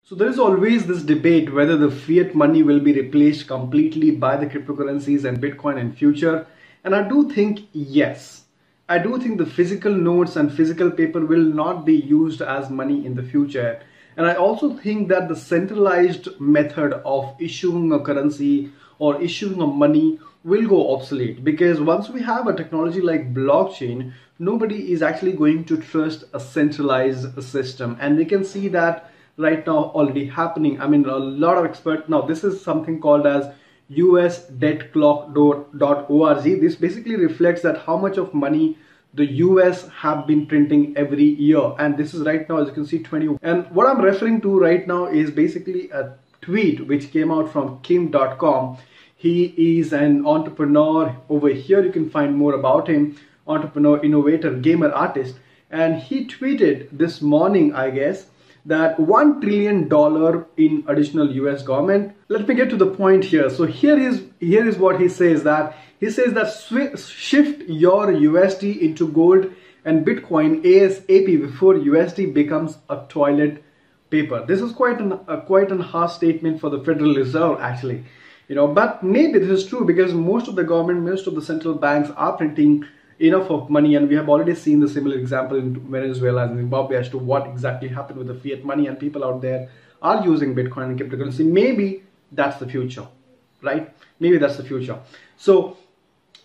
So there is always this debate whether the fiat money will be replaced completely by the cryptocurrencies and Bitcoin in future. And I do think yes. I do think the physical notes and physical paper will not be used as money in the future. And I also think that the centralized method of issuing a currency or issuing a money will go obsolete, because once we have a technology like blockchain, nobody is actually going to trust a centralized system. And we can see that right now already happening. I mean, a lot of experts now, this is something called as usdebtclock.org. This basically reflects that how much of money the US have been printing every year, and this is right now, as you can see, 20. And what I'm referring to right now is basically a tweet which came out from Kim.com. He is an entrepreneur. Over here you can find more about him. Entrepreneur, innovator, gamer, artist. And he tweeted this morning, I guess, that $1 trillion in additional US government. Let me get to the point here. So here is what he says, that shift your USD into gold and Bitcoin ASAP before USD becomes a toilet paper. This is quite an harsh statement for the Federal Reserve, actually. But maybe this is true, because most of the central banks are printing enough of money, and we have already seen the similar example in Venezuela and Zimbabwe as to what exactly happened with the fiat money, and people out there are using Bitcoin and cryptocurrency. Maybe that's the future, right? Maybe that's the future. So,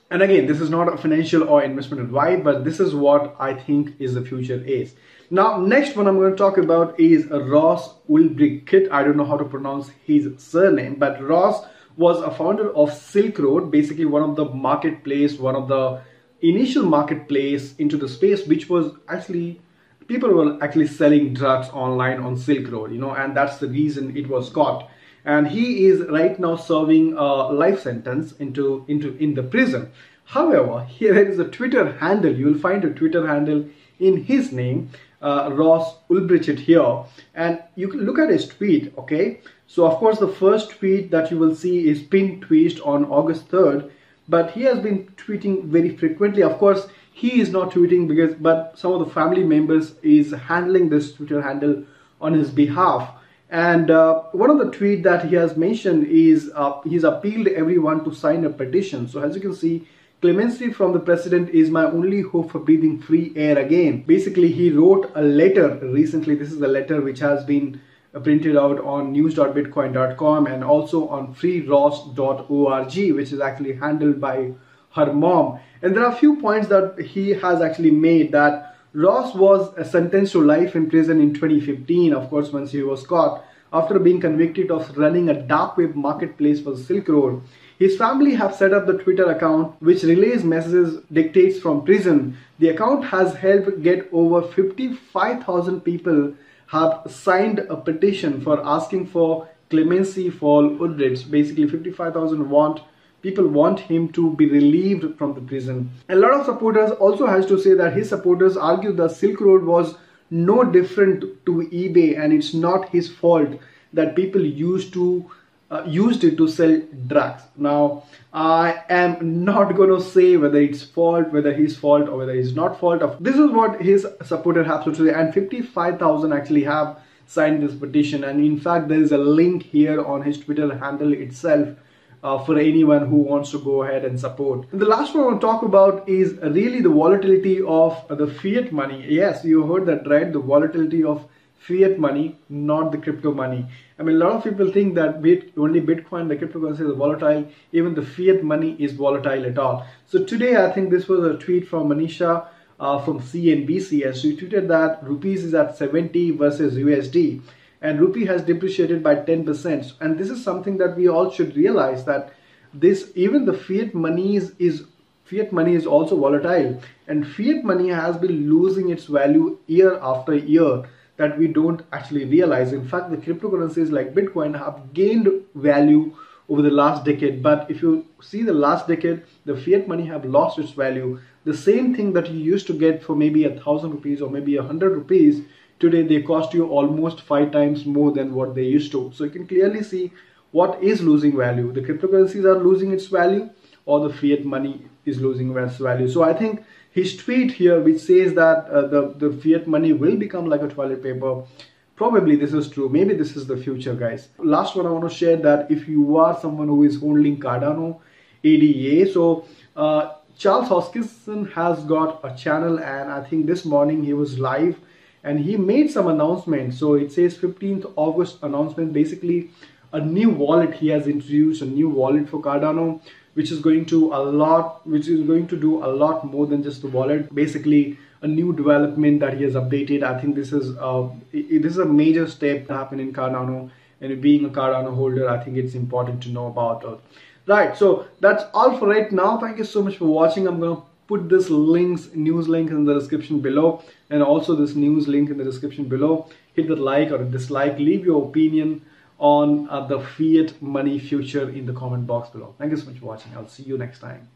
and again, this is not a financial or investment advice, but this is what I think is the future is. Now, next one I'm going to talk about is Ross Ulbricht. I don't know how to pronounce his surname, but Ross was a founder of Silk Road, basically one of the initial marketplace into the space, which was actually, people were actually selling drugs online on Silk Road, and that's the reason it was caught. And he is right now serving a life sentence in the prison. However, here is a Twitter handle. You will find a Twitter handle in his name, Ross Ulbricht here, and you can look at his tweet. Okay, so of course the first tweet that you will see is pinned tweet on August 3rd. But he has been tweeting very frequently. Of course, he is not tweeting but some of the family members is handling this Twitter handle on his behalf. And one of the tweets that he has mentioned is he's appealed everyone to sign a petition. So as you can see, clemency from the president is my only hope for breathing free air again. Basically, he wrote a letter recently. This is a letter which has been printed out on news.bitcoin.com and also on freeross.org, which is actually handled by her mom. And there are a few points that he has actually made, that Ross was sentenced to life in prison in 2015, of course, once he was caught, after being convicted of running a dark web marketplace for the Silk Road. His family have set up the Twitter account which relays messages, dictates from prison. The account has helped get over 55,000 people have signed a petition for asking for clemency for Ulbricht. Basically, 55,000 people want him to be relieved from the prison. A lot of supporters also has to say that his supporters argue that Silk Road was no different to eBay, and it's not his fault that people used it to sell drugs. Now, I am not going to say whether it's fault, whether his fault or whether it's not fault. This is what his supporter have to say, and 55,000 actually have signed this petition. And in fact, there is a link here on his Twitter handle itself for anyone who wants to go ahead and support. And the last one I want to talk about is really the volatility of the fiat money. Yes, you heard that right, the volatility of fiat money, not the crypto money. I mean, a lot of people think that only Bitcoin, the cryptocurrency, is volatile. Even the fiat money is volatile at all. So today, I think this was a tweet from Manisha from CNBC, and she tweeted that rupees is at 70 versus USD, and rupee has depreciated by 10%. And this is something that we all should realize, that even the fiat money is also volatile, and fiat money has been losing its value year after year, that we don't actually realize. In fact, the cryptocurrencies like Bitcoin have gained value over the last decade. But if you see the last decade, the fiat money have lost its value. The same thing that you used to get for maybe 1,000 rupees or maybe 100 rupees, today they cost you almost 5 times more than what they used to. So you can clearly see what is losing value. The cryptocurrencies are losing its value, or the fiat money is losing its value. So I think his tweet here, which says that the fiat money will become like a toilet paper, probably this is true. Maybe this is the future, guys. Last one I want to share, that if you are someone who is holding Cardano ADA, so Charles Hoskinson has got a channel, and I think this morning he was live and he made some announcement. So it says 15th August announcement, basically a new wallet he has introduced, a new wallet for Cardano, which is going to do a lot more than just the wallet. Basically a new development that he has updated. I think this is a major step to happen in Cardano, and being a Cardano holder, I think it's important to know about it. Right, so that's all for right now. Thank you so much for watching. I'm gonna put this news link in the description below, and also this news link in the description below. Hit the like or dislike, leave your opinion on the fiat money future in the comment box below. Thank you so much for watching. I'll see you next time.